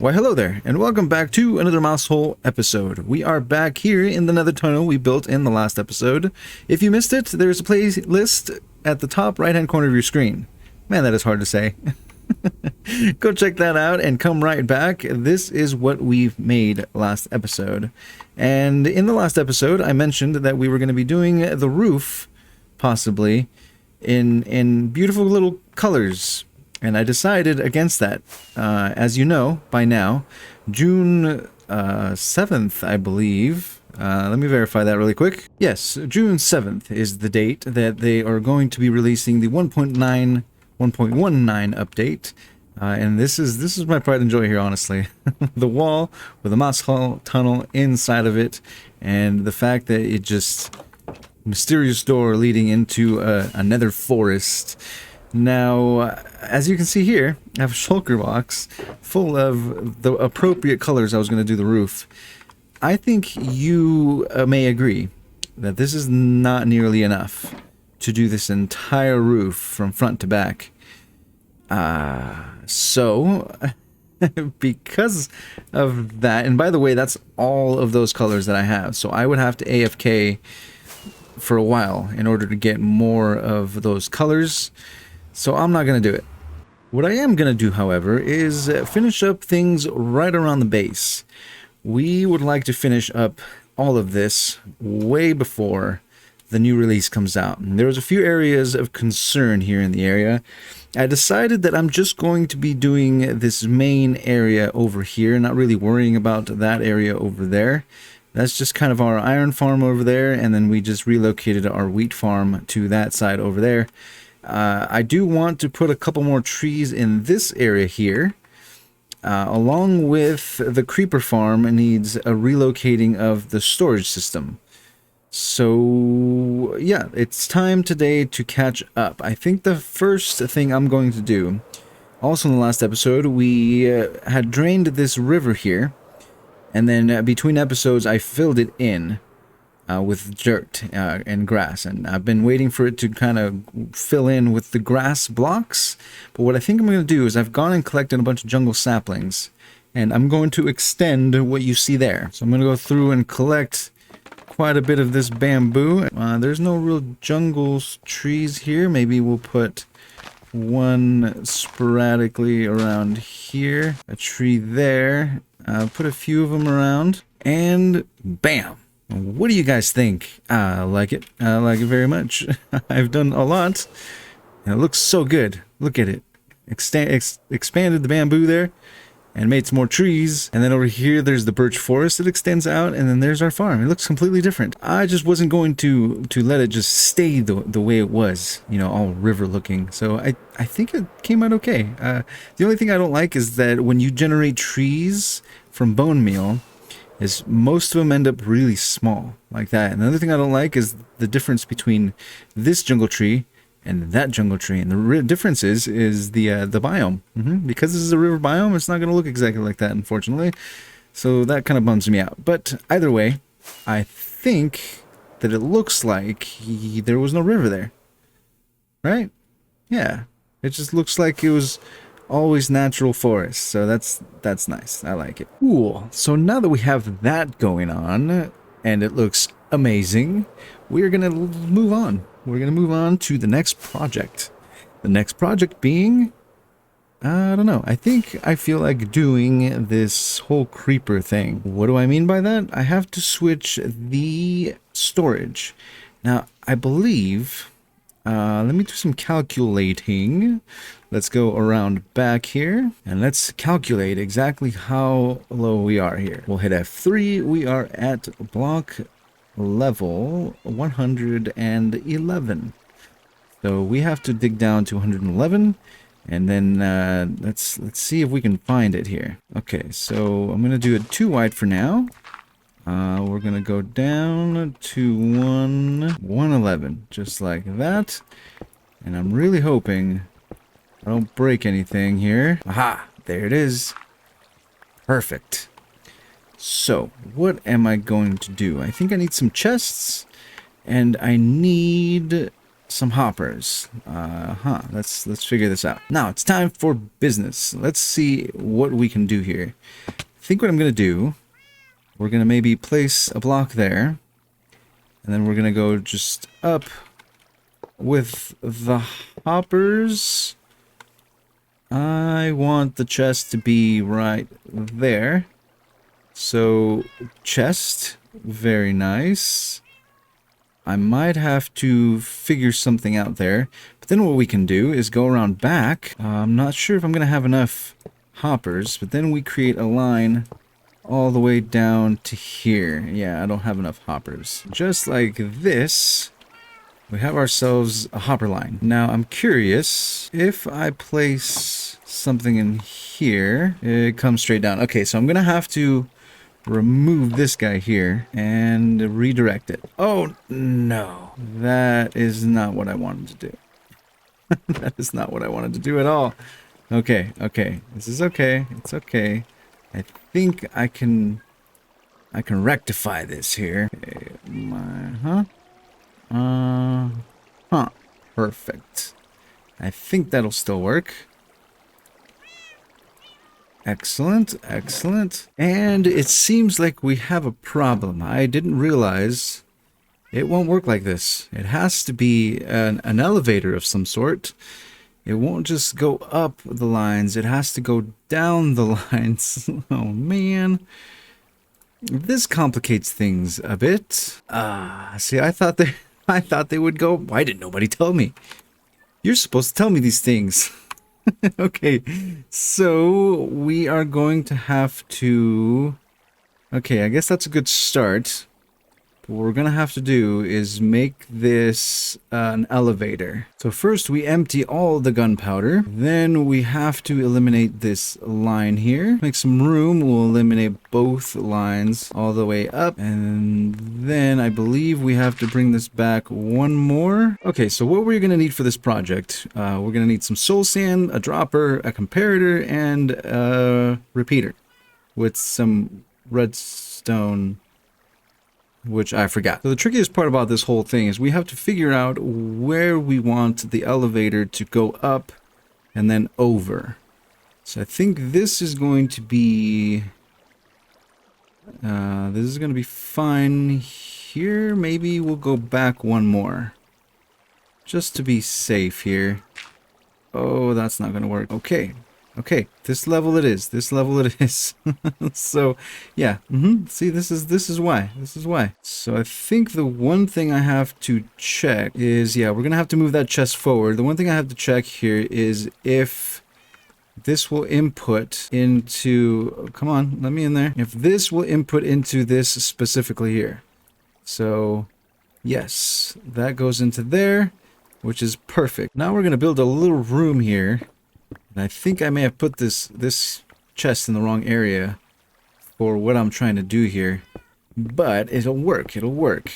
Why hello there, and welcome back to another MouseHole episode. We are back here in the nether tunnel we built in the last episode. If you missed it, there's a playlist at the top right hand corner of your screen. Man, that is hard to say. Go check that out and come right back. This is what we've made last episode. And in the last episode, I mentioned that we were going to be doing the roof, possibly, in beautiful little colors. And I decided against that. As you know by now, June 7th, I believe. Let me verify that really quick. Yes, June 7th is the date that they are going to be releasing the 1.19 update. And this is my pride and joy here, honestly. The wall with a MouseHole tunnel inside of it, and the fact that it just mysterious door leading into a nether forest. Now, as you can see here, I have a shulker box full of the appropriate colors I was going to do the roof. I think you may agree that this is not nearly enough to do this entire roof from front to back. So, because of that, and by the way, that's all of those colors that I have, so I would have to AFK for a while in order to get more of those colors. So I'm not going to do it. What I am going to do, however, is finish up things right around the base. We would like to finish up all of this way before the new release comes out. And there's a few areas of concern here in the area. I decided that I'm just going to be doing this main area over here, not really worrying about that area over there. That's just kind of our iron farm over there, and then we just relocated our wheat farm to that side over there. I do want to put a couple more trees in this area here, along with the creeper farm needs a relocating of the storage system. So yeah, it's time today to catch up. I think the first thing I'm going to do, also in the last episode, we had drained this river here, and then between episodes I filled it in with dirt and grass, and I've been waiting for it to kind of fill in with the grass blocks. But what I think I'm going to do is I've gone and collected a bunch of jungle saplings, and I'm going to extend what you see there. So I'm going to go through and collect quite a bit of this bamboo. There's no real jungle trees here. Maybe we'll put one sporadically around here, a tree there, put a few of them around, and bam. What do you guys think? I like it. I like it very much. I've done a lot, and it looks so good. Look at it. Expanded the bamboo there, and made some more trees. And then over here, there's the birch forest that extends out, and then there's our farm. It looks completely different. I just wasn't going to let it just stay the way it was, you know, all river looking. So I think it came out okay. The only thing I don't like is that when you generate trees from bone meal, is most of them end up really small like that. And the other thing I don't like is the difference between this jungle tree and that jungle tree. And the difference is the biome. Because this is a river biome, it's not going to look exactly like that, unfortunately. So that kind of bums me out. But either way, I think that it looks like there was no river there. Right? Yeah. It just looks like it was always natural forest, so that's nice. I like it. Cool. So now that we have that going on, and it looks amazing, we're gonna move on. We're gonna move on to the next project. The next project being, I don't know. I feel like doing this whole creeper thing. What do I mean by that? I have to switch the storage. Now, I believe, let me do some calculating. Let's go around back here, and let's calculate exactly how low we are here. We'll hit F3. We are at block level 111. So we have to dig down to 111, and then let's see if we can find it here. Okay, so I'm going to do it 2 wide for now. We're going to go down to 111, just like that. And I'm really hoping I don't break anything here. Aha! There it is. Perfect. So, what am I going to do? I think I need some chests, and I need some hoppers. Let's figure this out. Now it's time for business. Let's see what we can do here. I think what I'm gonna do, we're gonna maybe place a block there, and then we're gonna go just up with the hoppers. I want the chest to be right there. So chest, very nice. I might have to figure something out there. But then what we can do is go around back. I'm not sure if I'm going to have enough hoppers, but then we create a line all the way down to here. Yeah, I don't have enough hoppers. Just like this, we have ourselves a hopper line. Now, I'm curious, if I place something in here, it comes straight down. Okay, so I'm going to have to remove this guy here and redirect it. Oh, no. That is not what I wanted to do. That is not what I wanted to do at all. Okay, okay. This is okay. It's okay. I think I can rectify this here. Okay, perfect. I think that'll still work. Excellent, excellent. And it seems like we have a problem. I didn't realize it won't work like this. It has to be an elevator of some sort. It won't just go up the lines. It has to go down the lines. Oh, man. This complicates things a bit. See, I thought they would go. Why didn't nobody tell me? You're supposed to tell me these things. Okay, so we are going to have to... Okay, I guess that's a good start. But what we're going to have to do is make this an elevator. So first we empty all the gunpowder. Then we have to eliminate this line here. Make some room. We'll eliminate both lines all the way up. And then I believe we have to bring this back one more. Okay, so what we're going to need for this project, we're going to need some soul sand, a dropper, a comparator, and a repeater with some redstone, which I forgot. So the trickiest part about this whole thing is we have to figure out where we want the elevator to go up and then over. So I think this is going to be... this is going to be fine here. Maybe we'll go back one more, just to be safe here. Oh, that's not going to work. Okay. Okay, this level it is. This level it is. So, yeah. See, this is why. This is why. So I think the one thing I have to check is, yeah, we're going to have to move that chest forward. The one thing I have to check here is if this will input into... Oh, come on, let me in there. If this will input into this specifically here. So, yes, that goes into there, which is perfect. Now we're going to build a little room here. And I think I may have put this chest in the wrong area for what I'm trying to do here. But it'll work. It'll work.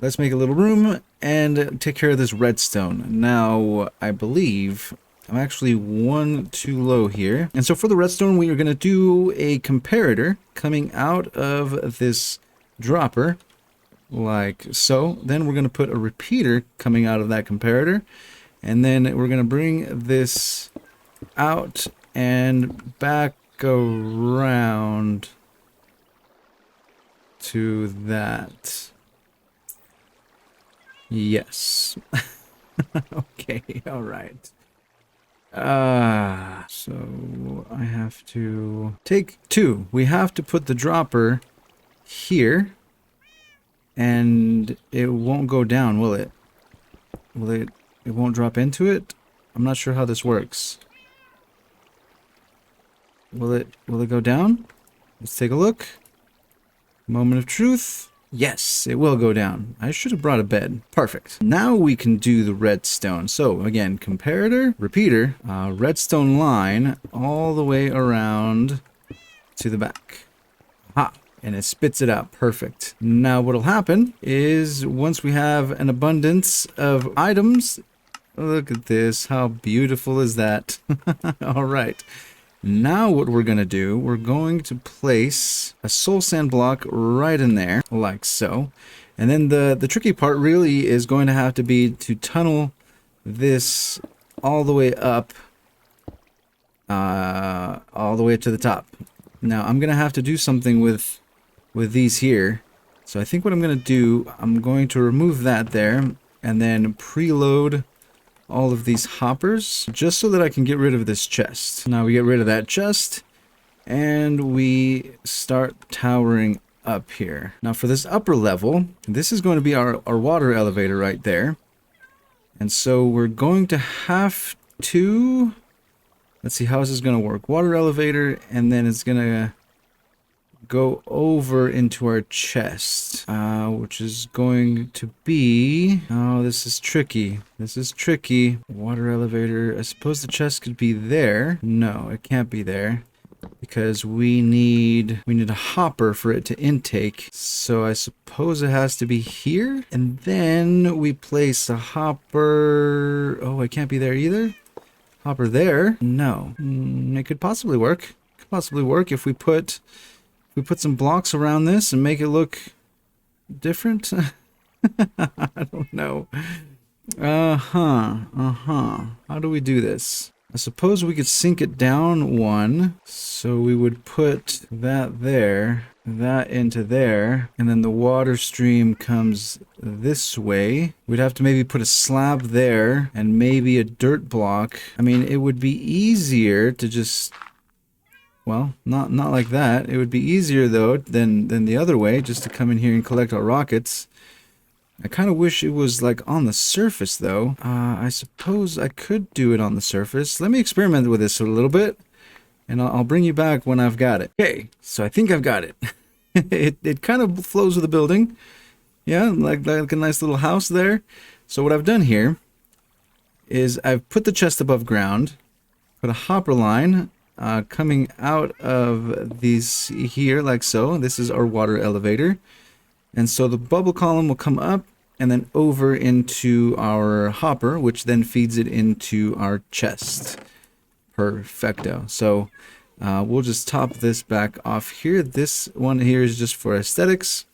Let's make a little room and take care of this redstone. Now, I believe I'm actually one too low here. And so for the redstone, we are going to do a comparator coming out of this dropper, like so. Then we're going to put a repeater coming out of that comparator. And then we're going to bring this out and back around to that. Yes. Okay, all right. So I have to take two. We have to put the dropper here, and it won't go down, will it? It won't drop into it? I'm not sure how this works. Will it go down? Let's take a look. Moment of truth. Yes, it will go down. I should have brought a bed. Perfect. Now we can do the redstone. So again, comparator, repeater, redstone line all the way around to the back. Aha. And it spits it out. Perfect. Now what'll happen is once we have an abundance of items, look at this. How beautiful is that? All right. Now what we're going to do, we're going to place a soul sand block right in there, like so. And then the tricky part really is going to have to be to tunnel this all the way up, all the way to the top. Now I'm gonna have to do something with these here. So I think what I'm gonna do, I'm going to remove that there and then preload all of these hoppers just so that I can get rid of this chest. Now we get rid of that chest and we start towering up here. Now for this upper level, this is going to be our water elevator right there. And so we're going to have to, let's see, how is this going to work? Water elevator, and then it's going to go over into our chest, which is going to be, oh, this is tricky. This is tricky. Water elevator, I suppose the chest could be there. No, it can't be there, because we need a hopper for it to intake. So I suppose it has to be here, and then we place a hopper. Oh, it can't be there either. Hopper there. No, it could possibly work. It could possibly work if we put some blocks around this and make it look different. I don't know. How do we do this? I suppose we could sink it down one. So we would put that there, that into there, and then the water stream comes this way. We'd have to maybe put a slab there and maybe a dirt block. I mean, it would be easier to just, well, not like that. It would be easier though than the other way, just to come in here and collect our rockets. I kind of wish it was like on the surface though. I suppose I could do it on the surface. Let me experiment with this a little bit, and I'll bring you back when I've got it. Okay, so I think I've got it. it kind of flows with the building. Yeah, like a nice little house there. So what I've done here is I've put the chest above ground, put a hopper line coming out of these here like so. This is our water elevator. And so the bubble column will come up and then over into our hopper, which then feeds it into our chest. Perfecto. So we'll just top this back off here. This one here is just for aesthetics.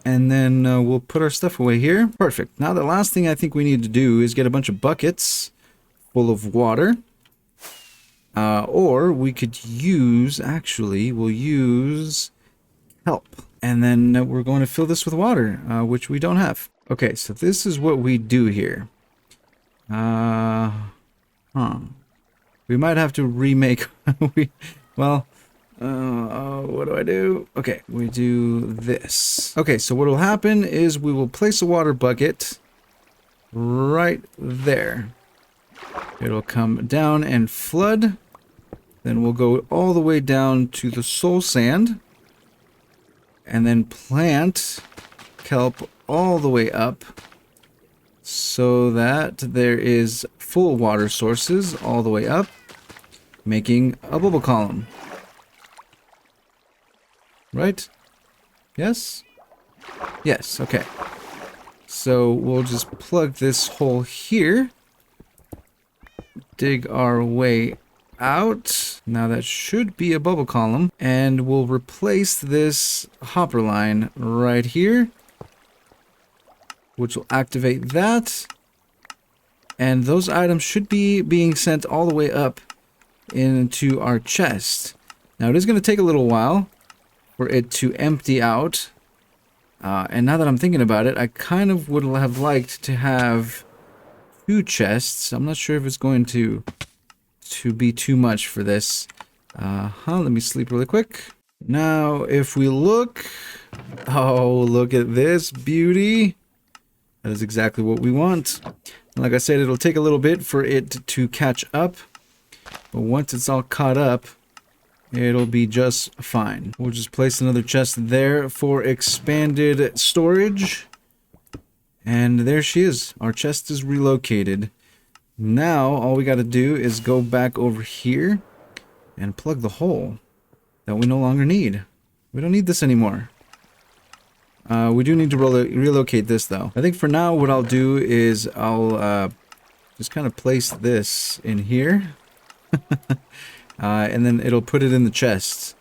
And then we'll put our stuff away here. Perfect. Now the last thing I think we need to do is get a bunch of buckets full of water. Or we could use, actually, we'll use kelp. And then we're going to fill this with water, which we don't have. Okay, so this is what we do here. We might have to remake. What do I do? Okay, we do this. Okay, so what will happen is we will place a water bucket right there. It'll come down and flood. Then we'll go all the way down to the soul sand. And then plant kelp all the way up so that there is full water sources all the way up, making a bubble column. Right? Yes? Yes, okay. So we'll just plug this hole here, dig our way out. Now that should be a bubble column, and we'll replace this hopper line right here, which will activate that, and those items should be being sent all the way up into our chest. Now it is going to take a little while for it to empty out, and now that I'm thinking about it, I kind of would have liked to have 2 chests. I'm not sure if it's going to be too much for this. Let me sleep really quick. Now, if we look, oh, look at this beauty. That is exactly what we want. Like I said, it'll take a little bit for it to catch up, but once it's all caught up, it'll be just fine. We'll just place another chest there for expanded storage. And there she is. Our chest is relocated. Now, all we got to do is go back over here and plug the hole that we no longer need. We don't need this anymore. We do need to relocate this, though. I think for now, what I'll do is I'll just kind of place this in here. And then it'll put it in the chest.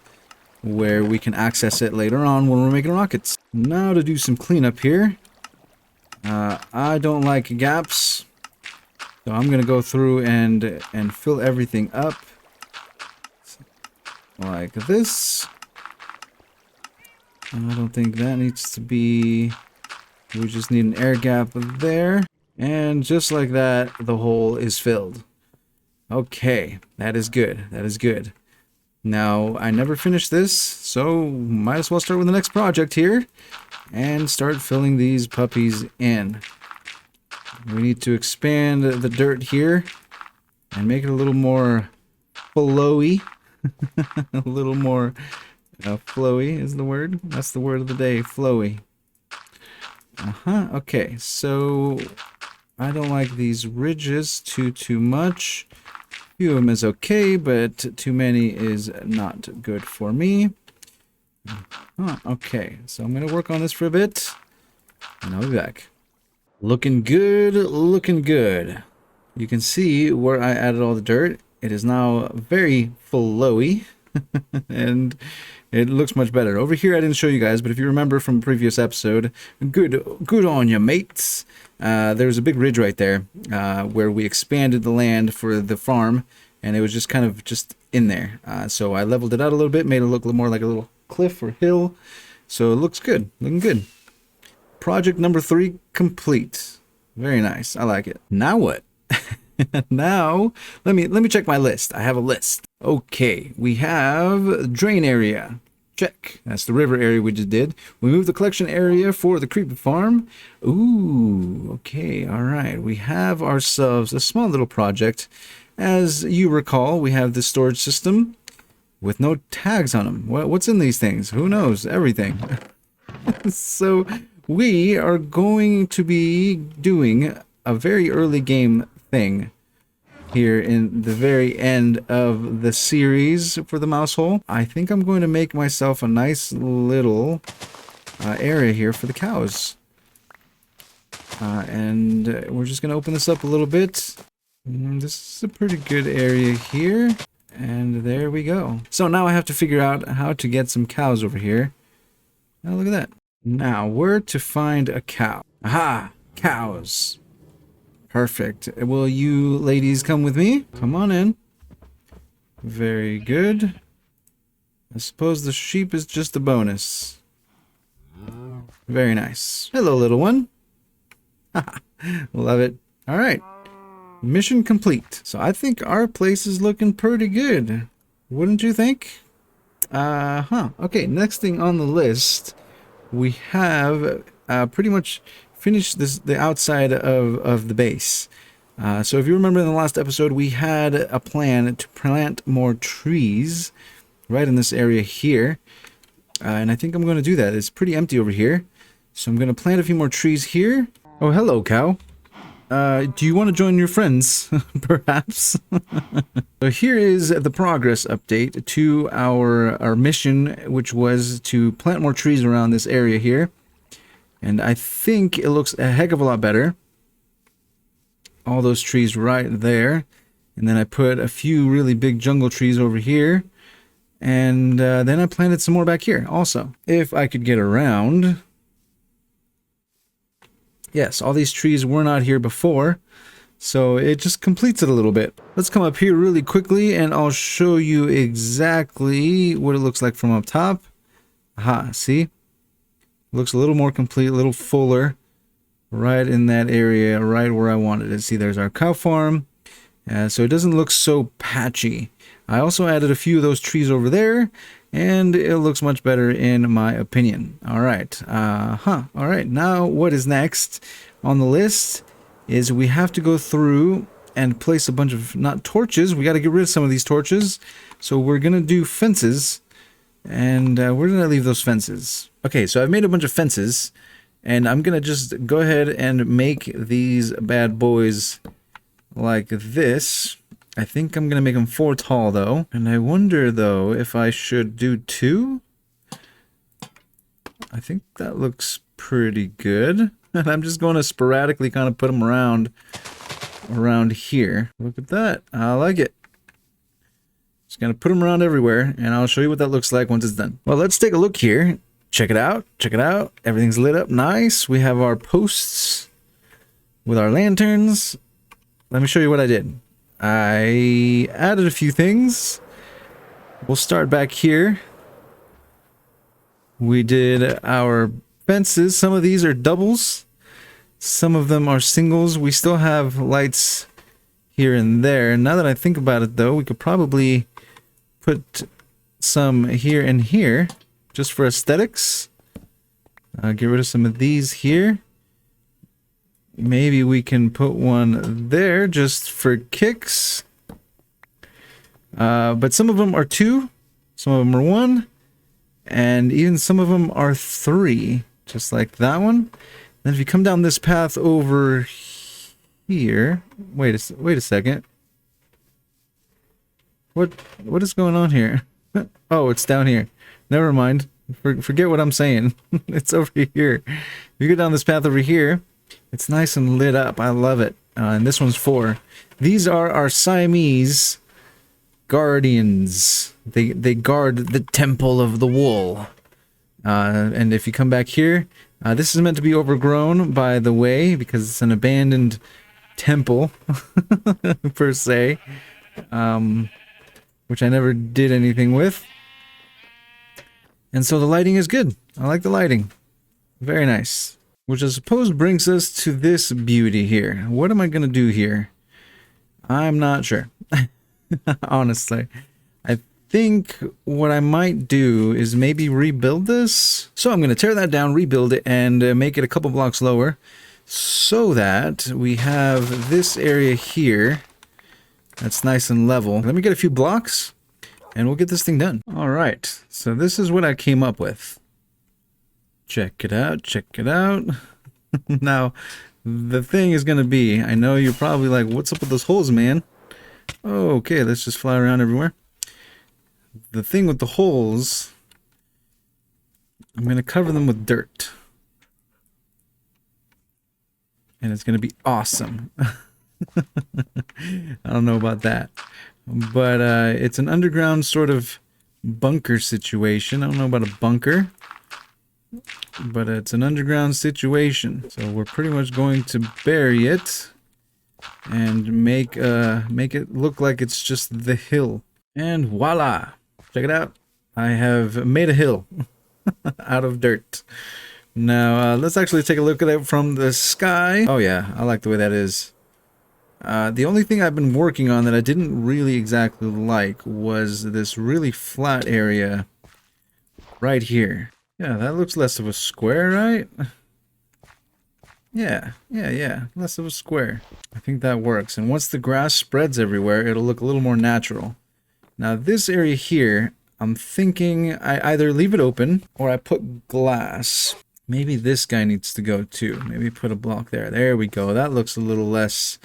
where we can access it later on when we're making rockets. Now to do some cleanup here. I don't like gaps, so I'm gonna go through and fill everything up like this. I don't think that needs to be. We just need an air gap there, and just like that, the hole is filled. Okay, that is good. That is good. Now, I never finished this, so might as well start with the next project here and start filling these puppies in. We need to expand the dirt here and make it a little more flowy. A little more flowy is the word. That's the word of the day, flowy. Okay, so I don't like these ridges too much. A few of them is okay, but too many is not good for me. Okay, so I'm gonna work on this for a bit, and I'll be back. Looking good, looking good. You can see where I added all the dirt. It is now very flowy, and it looks much better. Over here, I didn't show you guys, but if you remember from a previous episode, good on you, mates. There's a big ridge right there where we expanded the land for the farm, and it was just kind of just in there. So I leveled it out a little bit, made it look more like a little cliff or hill. So it looks good, looking good. Project number 3 complete. Very nice. I like it. Now what? Now, let me check my list. I have a list. Okay, we have drain area. Check. That's the river area we just did. We moved the collection area for the creepy farm. Ooh, okay, all right. We have ourselves a small little project. As you recall, we have the storage system with no tags on them. What's in these things? Who knows? Everything. So we are going to be doing a very early game thing here in the very end of the series for the MouseHole. I think I'm going to make myself a nice little area here for the cows. And we're just going to open this up a little bit. This is a pretty good area here. And there we go. So now I have to figure out how to get some cows over here. Now look at that. Now, where to find a cow? Aha! Cows. Perfect. Will you ladies come with me? Come on in. Very good. I suppose the sheep is just a bonus. Very nice. Hello, little one. Love it. All right. Mission complete. So I think our place is looking pretty good. Wouldn't you think? Okay, next thing on the list, we have pretty much finished the outside of the base. So if you remember in the last episode, we had a plan to plant more trees right in this area here. And I think I'm going to do that. It's pretty empty over here. So I'm going to plant a few more trees here. Oh, hello, cow. Do you want to join your friends, perhaps? So here is the progress update to our mission, which was to plant more trees around this area here. And I think it looks a heck of a lot better. All those trees right there. And then I put a few really big jungle trees over here. And then I planted some more back here also. If I could get around... Yes, all these trees were not here before, so it just completes it a little bit. Let's come up here really quickly, and I'll show you exactly what it looks like from up top. Aha, see? Looks a little more complete, a little fuller, right in that area, right where I wanted it. See, there's our cow farm, so it doesn't look so patchy. I also added a few of those trees over there, and it looks much better in my opinion. All right. All right. Now what is next on the list is we have to go through and place a bunch of, not torches. We got to get rid of some of these torches. So we're going to do fences. And where did I leave those fences? Okay, so I've made a bunch of fences. And I'm going to just go ahead and make these bad boys like this. I think I'm going to make them 4 tall, though. And I wonder, though, if I should do 2? I think that looks pretty good. And I'm just going to sporadically kind of put them around here. Look at that. I like it. Just gonna put them around everywhere, and I'll show you what that looks like once it's done. Well, let's take a look here. Check it out. Check it out. Everything's lit up nice. We have our posts with our lanterns. Let me show you what I did. I added a few things. We'll start back here. We did our fences. Some of these are doubles. Some of them are singles. We still have lights here and there. Now that I think about it, though, we could probably put some here and here just for aesthetics. Get rid of some of these here. Maybe we can put one there just for kicks. But some of them are 2, some of them are 1, and even some of them are 3, just like that one. Then if you come down this path over here, wait a second. What is going on here? Oh, it's down here. Never mind. Forget what I'm saying. It's over here. If you go down this path over here, it's nice and lit up. I love it. And this one's 4. These are our Siamese guardians. They guard the temple of the wool. And if you come back here, this is meant to be overgrown, by the way, because it's an abandoned temple, per se, which I never did anything with. And so the lighting is good. I like the lighting. Very nice. Which I suppose brings us to this beauty here. What am I going to do here? I'm not sure. Honestly. I think what I might do is maybe rebuild this. So I'm going to tear that down, rebuild it, and make it a couple blocks lower, so that we have this area here that's nice and level. Let me get a few blocks, and we'll get this thing done. All right, so this is what I came up with. Check it out, check it out. Now, the thing is going to be, I know you're probably like, what's up with those holes, man? Okay, let's just fly around everywhere. The thing with the holes, I'm going to cover them with dirt. And it's going to be awesome. I don't know about that. But it's an underground sort of bunker situation. I don't know about a bunker, but it's an underground situation. So we're pretty much going to bury it and make it look like it's just the hill. And voila! Check it out. I have made a hill out of dirt. Now, let's actually take a look at it from the sky. Oh yeah, I like the way that is. The only thing I've been working on that I didn't really exactly like was this really flat area right here. Yeah, that looks less of a square, right? Yeah, less of a square. I think that works. And once the grass spreads everywhere, it'll look a little more natural. Now this area here, I'm thinking I either leave it open or I put glass. Maybe this guy needs to go too. Maybe put a block there. There we go. That looks a little less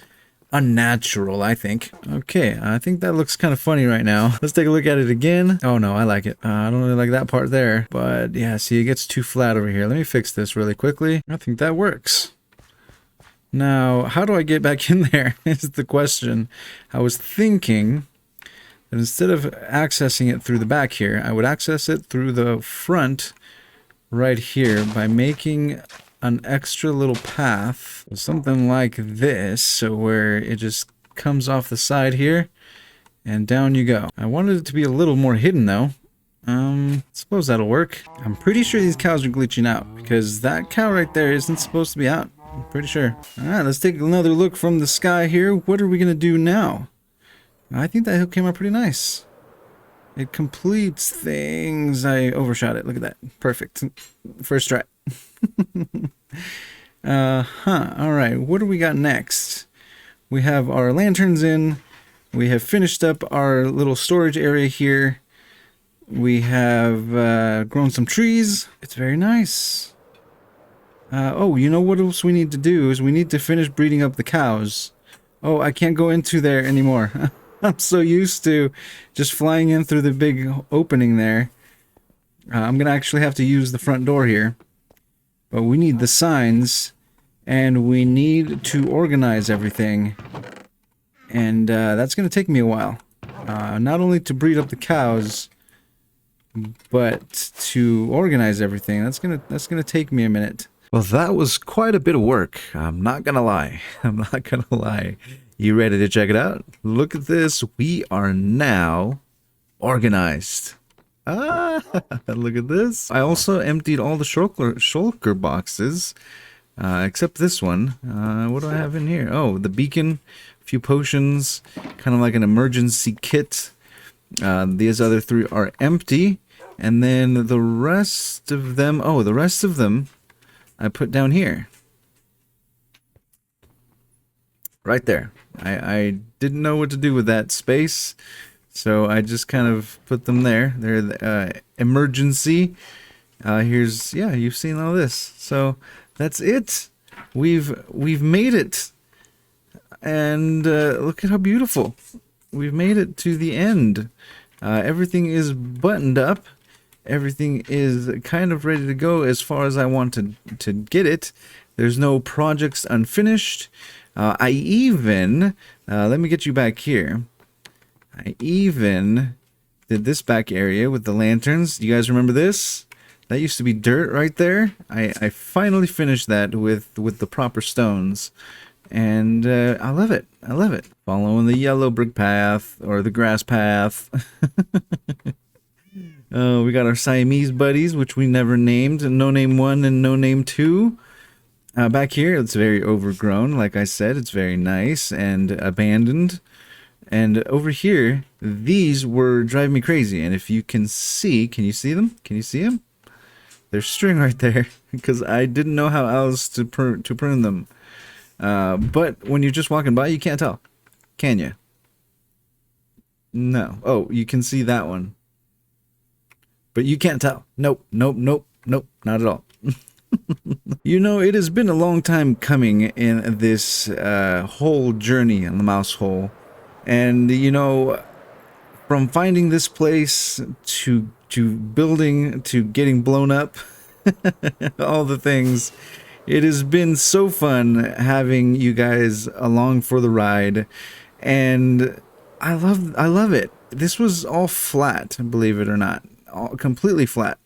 unnatural, I think. Okay, I think that looks kind of funny right now. Let's take a look at it again. Oh no, I like it. I don't really like that part there. But yeah, see, it gets too flat over here. Let me fix this really quickly. I think that works. Now, how do I get back in there is the question. I was thinking that instead of accessing it through the back here, I would access it through the front right here by making an extra little path, something like this, so where it just comes off the side here and down you go. I wanted it to be a little more hidden though. Suppose that'll work. I'm pretty sure these cows are glitching out because that cow right there isn't supposed to be out. I'm pretty sure. Alright, let's take another look from the sky here. What are we gonna do now? I think that hill came out pretty nice. It completes things. I overshot it. Look at that. Perfect. First try. Alright, what do we got next? We have our lanterns in. We have finished up our little storage area here. We have grown some trees. It's very nice. Oh, you know what else we need to do is we need to finish breeding up the cows. Oh, I can't go into there anymore. I'm so used to just flying in through the big opening there. I'm going to actually have to use the front door here. But we need the signs, and we need to organize everything. And that's going to take me a while. not only to breed up the cows, but to organize everything. That's gonna take me a minute. Well, that was quite a bit of work. I'm not gonna lie. I'm not gonna lie. You ready to check it out? Look at this. We are now organized. Ah, look at this. I also emptied all the shulker boxes, except this one. What do I have in here? Oh, the beacon, a few potions, kind of like an emergency kit. These other 3 are empty. And then the rest of them, the rest of them I put down here. Right there. I didn't know what to do with that space, so I just kind of put them there. They're the emergency. Here's, yeah, you've seen all this. So that's it. We've made it. And look at how beautiful. We've made it to the end. Everything is buttoned up. Everything is kind of ready to go as far as I want to get it. There's no projects unfinished. I even, let me get you back here. I even did this back area with the lanterns. You guys remember this? That used to be dirt right there. I finally finished that with the proper stones. And I love it. I love it. Following the yellow brick path or the grass path. We got our Siamese buddies, which we never named. No Name 1 and No Name 2. Back here, it's very overgrown. Like I said, it's very nice and abandoned. And over here, these were driving me crazy. And if you can see them? Can you see them? There's string right there because I didn't know how else to prune them. But when you're just walking by, you can't tell. Can you? No. Oh, you can see that one. But you can't tell. Nope, nope, nope, nope, not at all. You know, it has been a long time coming in this whole journey on the MouseHole. And, you know, from finding this place to building to getting blown up, all the things, it has been so fun having you guys along for the ride. And I love it. This was all flat, believe it or not. Completely flat.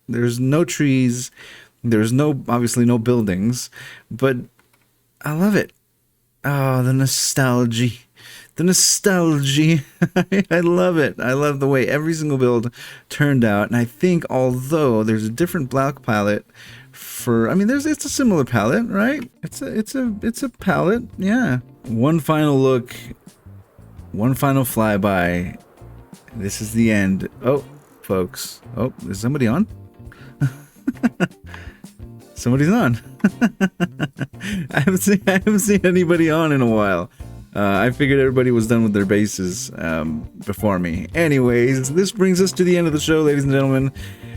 There's no trees, there's obviously no buildings, but I love it. Oh, the nostalgia. I love it. I love the way every single build turned out. And I think although there's a different black palette for, I mean, it's a similar palette, right? It's a palette. Yeah. One final look, one final flyby. This is the end. Oh, folks. Oh, is somebody on? Somebody's on. I haven't seen anybody on in a while. I figured everybody was done with their bases before me. Anyways, this brings us to the end of the show, ladies and gentlemen.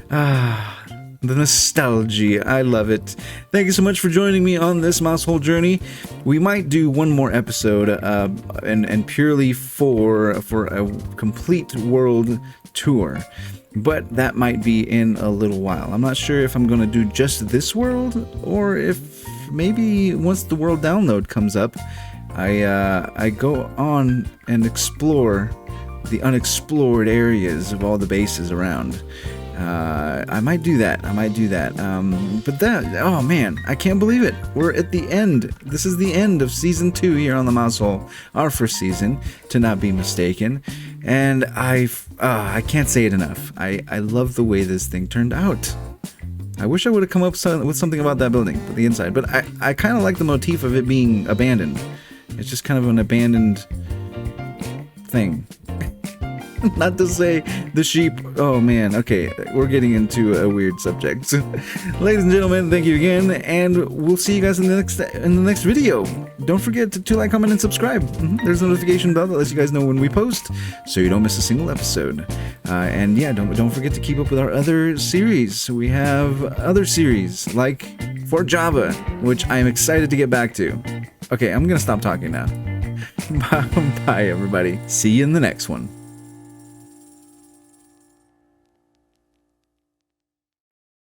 The nostalgia. I love it. Thank you so much for joining me on this MouseHole journey. We might do one more episode and purely for a complete world tour. But that might be in a little while. I'm not sure if I'm going to do just this world or if maybe once the world download comes up, I go on and explore the unexplored areas of all the bases around. I might do that. But oh man, I can't believe it. We're at the end. This is the end of season 2 here on the MouseHole, our first season, to not be mistaken. And I can't say it enough. I love the way this thing turned out. I wish I would have come up with something about that building, the inside. But I kind of like the motif of it being abandoned. It's just kind of an abandoned thing. Not to say the sheep. Oh man, okay, we're getting into a weird subject. Ladies and gentlemen, thank you again, and we'll see you guys in the next video. Don't forget to like, comment, and subscribe. There's a notification bell that lets you guys know when we post, so you don't miss a single episode. And yeah, don't forget to keep up with our other series. We have other series like for Java, which I'm excited to get back to. Okay, I'm gonna stop talking now. Bye, everybody. See you in the next one.